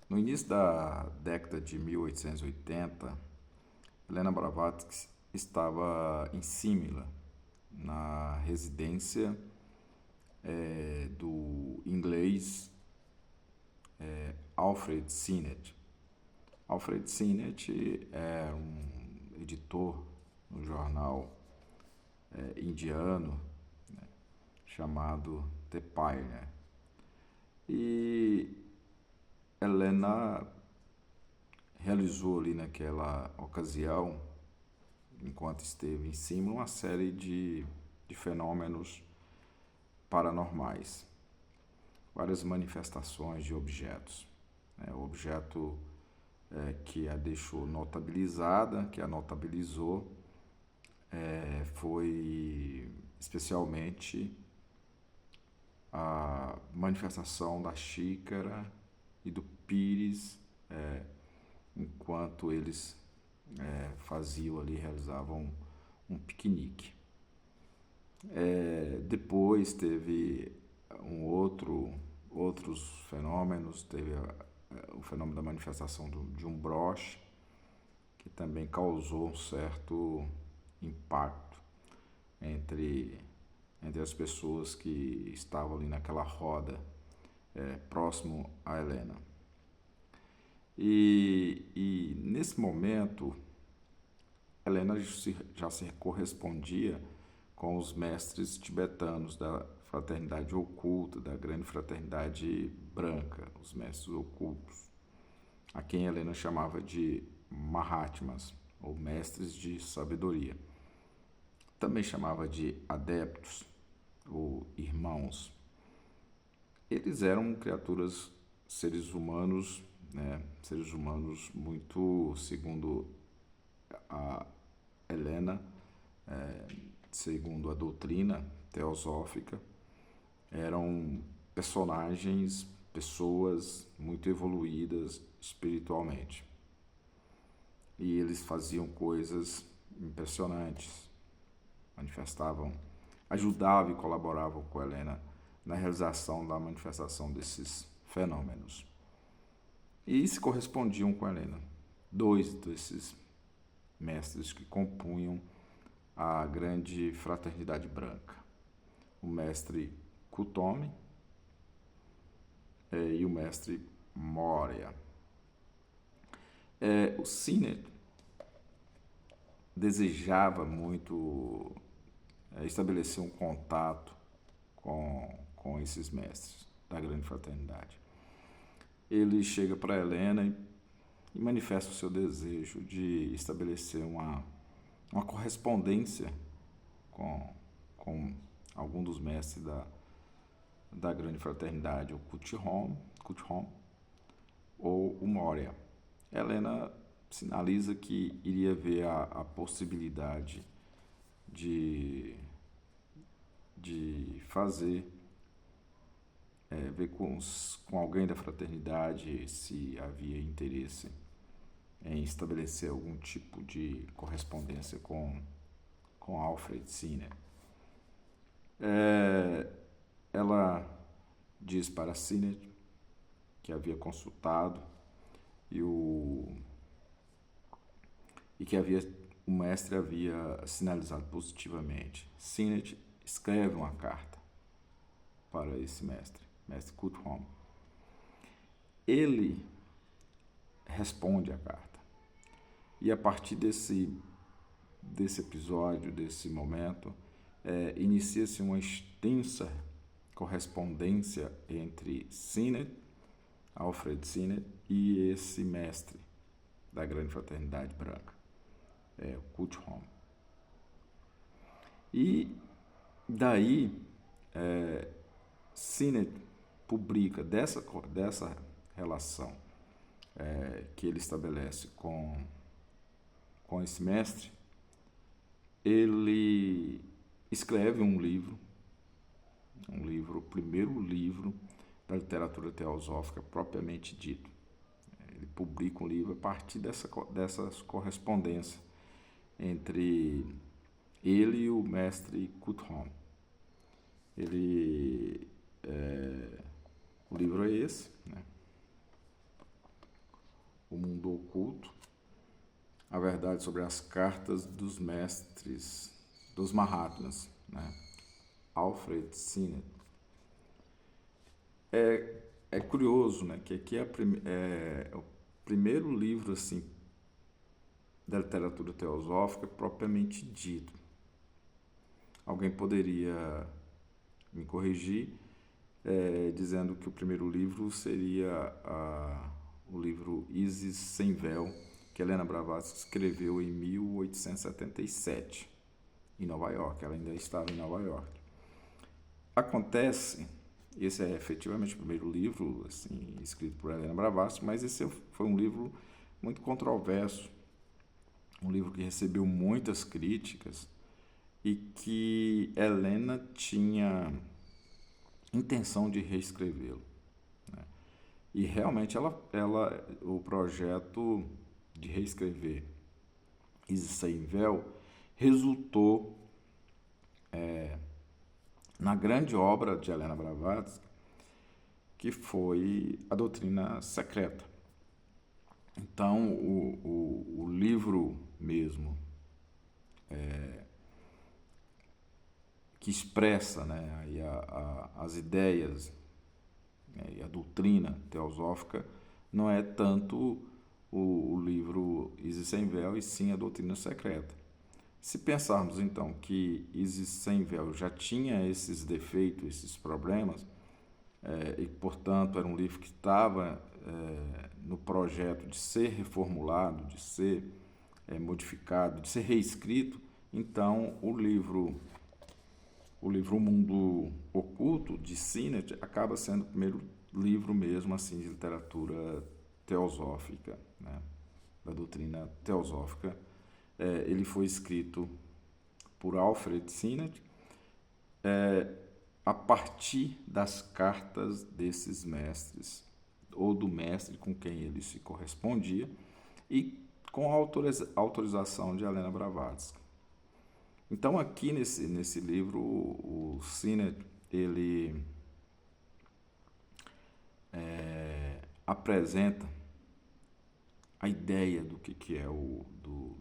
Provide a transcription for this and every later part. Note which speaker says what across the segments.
Speaker 1: No início da década de 1880, Helena Blavatsky estava em Simla, na residência do inglês Alfred Sinnett. Alfred Sinnett é um editor no jornal indiano chamado The Pioneer. E Helena realizou ali naquela ocasião, enquanto esteve em cima, uma série de fenômenos paranormais, várias manifestações de objetos. O objeto que a deixou notabilizada, que a notabilizou, foi especialmente a manifestação da xícara e do pires enquanto eles faziam ali, realizavam um piquenique. Depois teve outros fenômenos, teve o fenômeno da manifestação de um broche, que também causou um certo impacto entre as pessoas que estavam ali naquela roda próximo a Helena. E nesse momento, Helena já se correspondia com os mestres tibetanos da fraternidade oculta, da grande fraternidade branca, os mestres ocultos, a quem Helena chamava de Mahatmas, ou mestres de sabedoria. Também chamava de adeptos, ou irmãos. Eles eram criaturas, seres humanos, seres humanos muito, segundo a Helena, segundo a doutrina teosófica, eram personagens, pessoas muito evoluídas espiritualmente. E eles faziam coisas impressionantes, manifestavam, ajudavam e colaboravam com a Helena na realização da manifestação desses fenômenos. E se correspondiam com a Helena. Dois desses mestres que compunham a grande fraternidade branca. O mestre Kuthome e o mestre Moria. O Sinnett desejava muito estabelecer um contato com esses mestres da grande fraternidade. Ele chega para Helena e manifesta o seu desejo de estabelecer uma correspondência com algum dos mestres da grande fraternidade, o Kuthome ou o Moria. Helena sinaliza que iria ver a possibilidade de fazer, ver com alguém da fraternidade se havia interesse em estabelecer algum tipo de correspondência com Alfred Sinnett. Ela diz para Sinnett que havia consultado e que o mestre havia sinalizado positivamente. Sinnett escreve uma carta para esse mestre Kuthome. Ele responde a carta. E a partir desse episódio, desse momento, inicia-se uma extensa correspondência entre Alfred Sinnett, e esse mestre da grande fraternidade branca, o Kuthome. E daí, Sinnett publica dessa relação que ele estabelece com esse mestre, ele escreve um livro, o primeiro livro da literatura teosófica propriamente dito. Ele publica um livro a partir dessa correspondência entre ele e o mestre Kuthome. O livro é esse, O Mundo Oculto, a verdade sobre as cartas dos mestres dos Mahatmas, né? Alfred Sinnett. É curioso, né, que aqui é o primeiro livro assim da literatura teosófica propriamente dito. Alguém poderia me corrigir dizendo que o primeiro livro seria o livro Isis Sem Véu, que Helena Blavatsky escreveu em 1877, em Nova York. Ela ainda estava em Nova York. Acontece, esse é efetivamente o primeiro livro assim, escrito por Helena Blavatsky, mas esse foi um livro muito controverso, um livro que recebeu muitas críticas e que Helena tinha intenção de reescrevê-lo, né? E realmente o projeto de reescrever Isis Sem Véu resultou na grande obra de Helena Blavatsky, que foi A Doutrina Secreta. Então, o livro mesmo, que expressa, né, aí as ideias, né, e a doutrina teosófica, não é tanto o livro Isis Sem Véu, e sim A Doutrina Secreta. Se pensarmos, então, que Isis Sem Véu já tinha esses defeitos, esses problemas, e, portanto, era um livro que estava no projeto de ser reformulado, de ser modificado, de ser reescrito, então o livro O Mundo Oculto, de Sinnett, acaba sendo o primeiro livro mesmo assim de literatura teosófica, né, da doutrina teosófica. Ele foi escrito por Alfred Sinnett, a partir das cartas desses mestres, ou do mestre com quem ele se correspondia, e com a autorização de Helena Blavatsky. Então, aqui nesse livro, o Sinnett, ele apresenta a ideia do que é do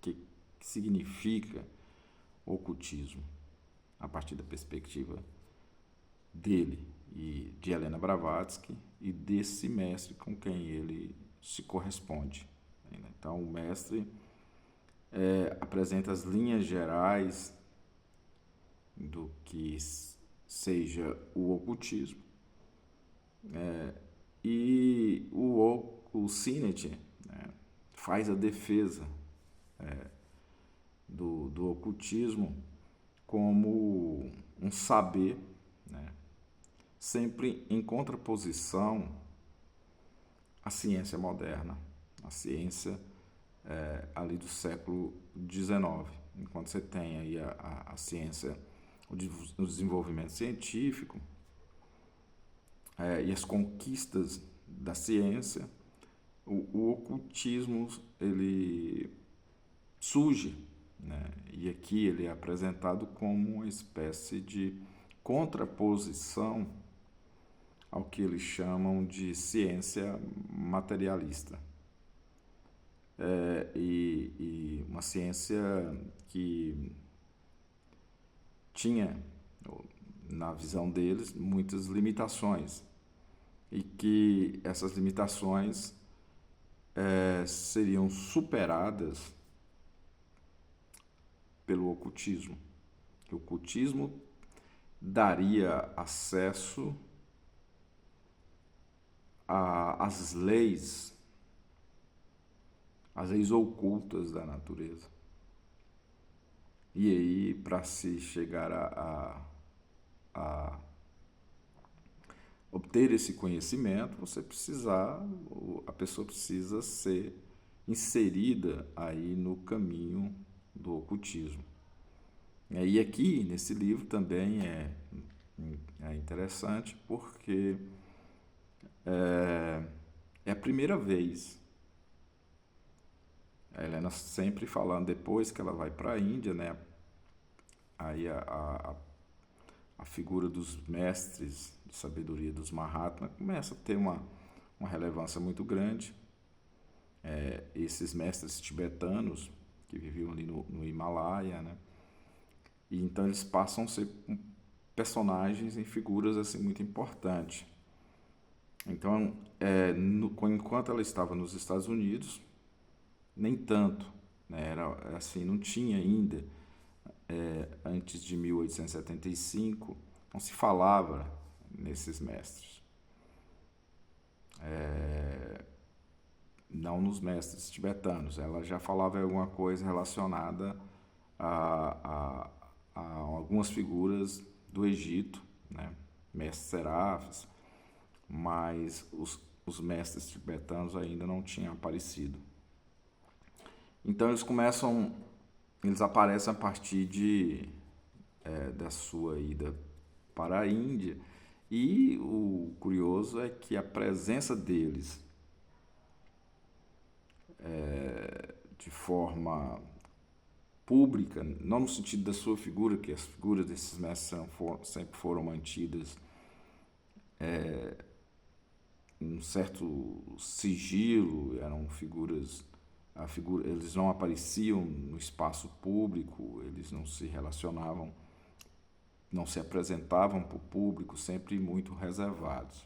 Speaker 1: que significa o ocultismo, a partir da perspectiva dele e de Helena Blavatsky e desse mestre com quem ele se corresponde. Então, o mestre apresenta as linhas gerais do que seja o ocultismo, e o Sinnett, né, faz a defesa do ocultismo como um saber, né, sempre em contraposição à ciência moderna, à ciência ali do século XIX. Enquanto você tem aí a ciência, o desenvolvimento científico e as conquistas da ciência, o ocultismo ele surge, né? E aqui ele é apresentado como uma espécie de contraposição ao que eles chamam de ciência materialista. E uma ciência que tinha, na visão deles, muitas limitações, e que essas limitações seriam superadas pelo ocultismo. O ocultismo daria acesso às leis ocultas da natureza. E aí, para se chegar a obter esse conhecimento, a pessoa precisa ser inserida aí no caminho do ocultismo. E aqui, nesse livro, também é interessante porque é a primeira vez, a Helena sempre falando, depois que ela vai para a Índia, né, aí a figura dos mestres de sabedoria dos Mahatmas começa a ter uma relevância muito grande. esses mestres tibetanos que viviam ali no Himalaia, né? E então eles passam a ser personagens e figuras assim muito importantes. Então, enquanto ela estava nos Estados Unidos, nem tanto, né? Era assim, não tinha ainda, antes de 1875, não se falava nesses mestres, não nos mestres tibetanos. Ela já falava alguma coisa relacionada a, a algumas figuras do Egito, né? Mestres Serafes, mas os mestres tibetanos ainda não tinham aparecido. Então eles aparecem a partir da sua ida para a Índia, e o curioso é que a presença deles de forma pública, não no sentido da sua figura, que as figuras desses mestres sempre foram mantidas um certo sigilo, eram eles não apareciam no espaço público, eles não se relacionavam, não se apresentavam para o público, sempre muito reservados.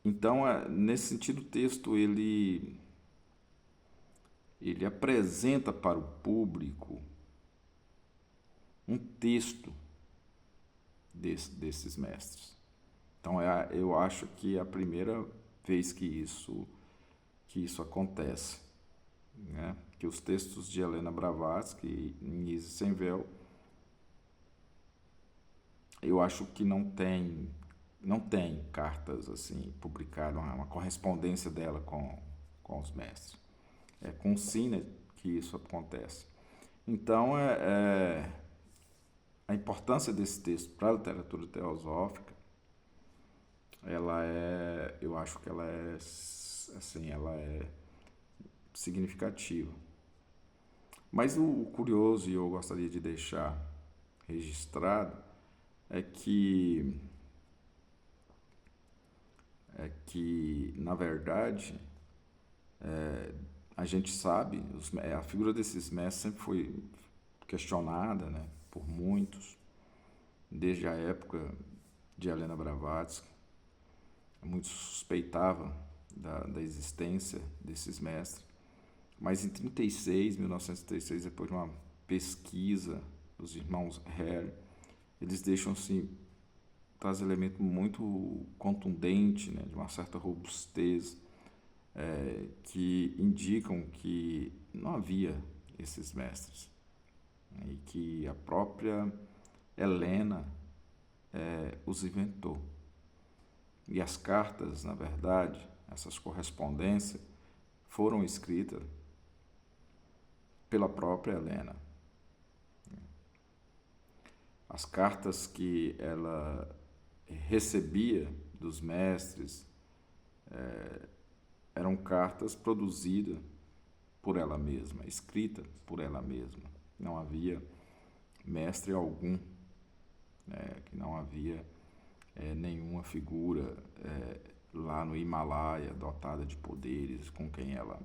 Speaker 1: Então, nesse sentido, o texto ele apresenta para o público um texto desses mestres. Então, eu acho que é a primeira vez que isso acontece, né? Que os textos de Helena Blavatsky em Isis Sem Véu, eu acho que não tem cartas assim publicadas, uma correspondência dela com os mestres. É com o Sinner que isso acontece. Então, a importância desse texto para a literatura teosófica, eu acho que ela é significativa. Mas o curioso, e eu gostaria de deixar registrado, é que na verdade, a gente sabe, a figura desses mestres sempre foi questionada, né, por muitos, desde a época de Helena Blavatsky. Muitos suspeitavam da existência desses mestres, mas em 1936, depois de uma pesquisa dos irmãos Hare, eles deixam assim, traz elemento muito contundente, né, de uma certa robustez, que indicam que não havia esses mestres, né, e que a própria Helena os inventou. E as cartas, na verdade, essas correspondências, foram escritas pela própria Helena. As cartas que ela recebia dos mestres eram cartas produzidas por ela mesma, escritas por ela mesma. Não havia mestre algum, que não havia nenhuma figura lá no Himalaia dotada de poderes com quem ela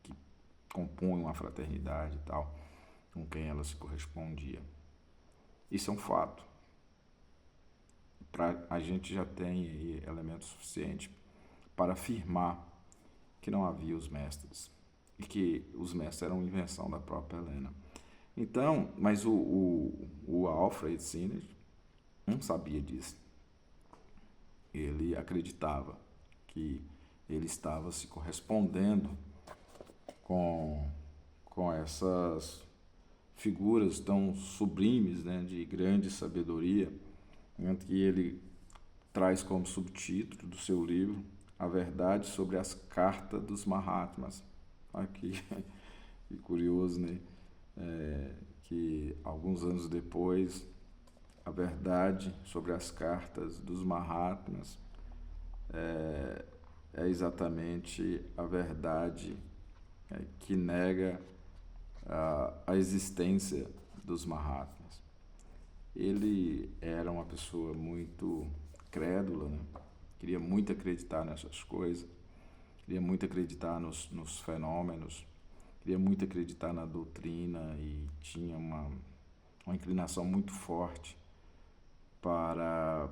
Speaker 1: que compunha uma fraternidade e tal, com quem ela se correspondia. Isso é um fato. A gente já tem aí elementos suficientes para afirmar que não havia os mestres e que os mestres eram invenção da própria Helena. Então, mas o Alfred Sinner não sabia disso. Ele acreditava que ele estava se correspondendo com essas figuras tão sublimes, né, de grande sabedoria, que ele traz como subtítulo do seu livro A Verdade sobre as Cartas dos Mahatmas. Aqui, que curioso, né? Que alguns anos depois, a verdade sobre as cartas dos Mahatmas é exatamente a verdade que nega a existência dos Mahatmas. Ele era uma pessoa muito crédula, né? queria muito acreditar nessas coisas, queria muito acreditar nos fenômenos, queria muito acreditar na doutrina e tinha uma inclinação muito forte para,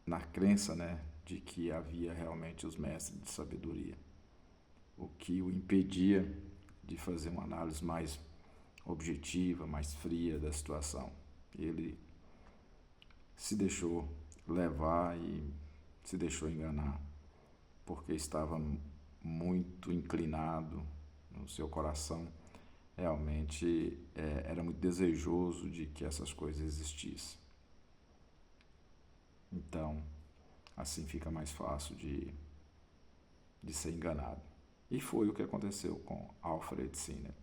Speaker 1: na crença, né, de que havia realmente os mestres de sabedoria, o que o impedia de fazer uma análise mais objetiva, mais fria da situação. Ele se deixou levar e se deixou enganar, porque estava muito inclinado no seu coração, realmente era muito desejoso de que essas coisas existissem. Então, assim fica mais fácil de ser enganado. E foi o que aconteceu com Alfred Siner.